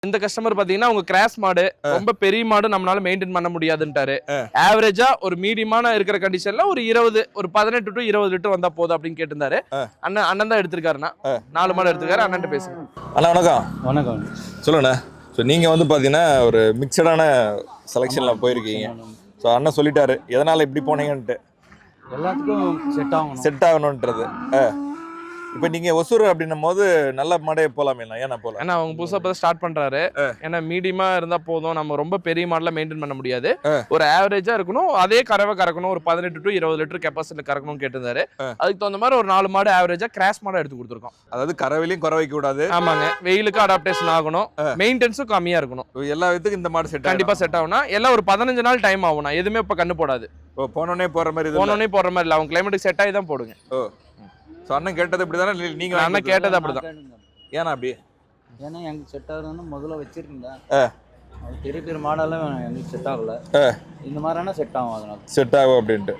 இந்த கஸ்டமர் பாத்தீங்கன்னா உங்க கிராஸ் மாடு ரொம்ப பெரிய மாடு நம்மளால மெயின்டைன் பண்ண முடியாதுன்ட்டாரு. ஆவரேஜா ஒரு மீடியமான இருக்கிற கண்டிஷன்ல ஒரு 20 ஒரு 18 டு 20 லிட்டர் வந்தா போதும் அப்படின்னு கேட்டிருந்தாரு. அண்ணன் தான் எடுத்திருக்காருண்ணா. 4 மாடு எடுத்திருக்காரு. அண்ணன் பேசுங்க. அண்ணா வணக்கம். வணக்கம். சொல்லுண்ணா. ஸோ நீங்கள் வந்து பார்த்தீங்கன்னா ஒரு மிக்சடான செலெக்ஷனில் போயிருக்கீங்க. ஸோ அண்ணன் சொல்லிட்டாரு எதனால் இப்படி போனீங்கன்ட்டு. எல்லாத்துக்கும் செட் ஆகணுன்றது. இப்போ நீங்கள் ஒசூர் அப்படின்னும் போது நல்ல மாடே போகலாமே. ஏன்னா போகலாம். ஏன்னா அவங்க புதுசாக ஸ்டார்ட் பண்றாரு. ஏன்னா மீடியமா இருந்தா போதும், நம்ம ரொம்ப பெரிய மாடல மெயின்டைன் பண்ண முடியாது. ஒரு ஆவரேஜா இருக்கணும், அதே கறவை கறக்கணும், ஒரு 18 டு 20 லிட்டர் கெப்பாசிட்டி கறக்கணும்னு கேட்டிருந்தாரு. அதுக்கு தகுந்த மாதிரி ஒரு 4 மாடு ஆவரேஜா கிராஸ் மாடா எடுத்து கொடுத்துருக்கோம். அதாவது கறவையிலையும் குறை வைக்க கூடாது. ஆமாங்க, வெயிலுக்கு அடாப்டேஷன் ஆகணும், மெயின்டெனன்ஸும் கம்மியா இருக்கணும். எல்லா விதத்துக்கும் இந்த மாடு கண்டிப்பா செட் ஆகும்னா. எல்லாம் ஒரு 15 நாள் டைம் ஆகும்னா, எதுவுமே இப்ப கண்ணு போடாது. போனோடனே போற மாதிரி இல்ல, அவங்க கிளைமேட்டுக்கு செட் ஆகி தான் போடுங்க. ஸோ அண்ணன் கேட்டது இப்படிதானே? நீங்க அண்ணன் கேட்டது அப்படிதான். ஏன்னா அப்படி ஏன்னா எங்களுக்கு செட் ஆகுதுன்னு முதல்ல வச்சிருந்தேன். பெரிய பெரிய மாடெல்லாம் எங்களுக்கு செட் ஆகல. இந்த மாதிரினா செட் ஆகும். அதனால செட் ஆகும் அப்படின்ட்டு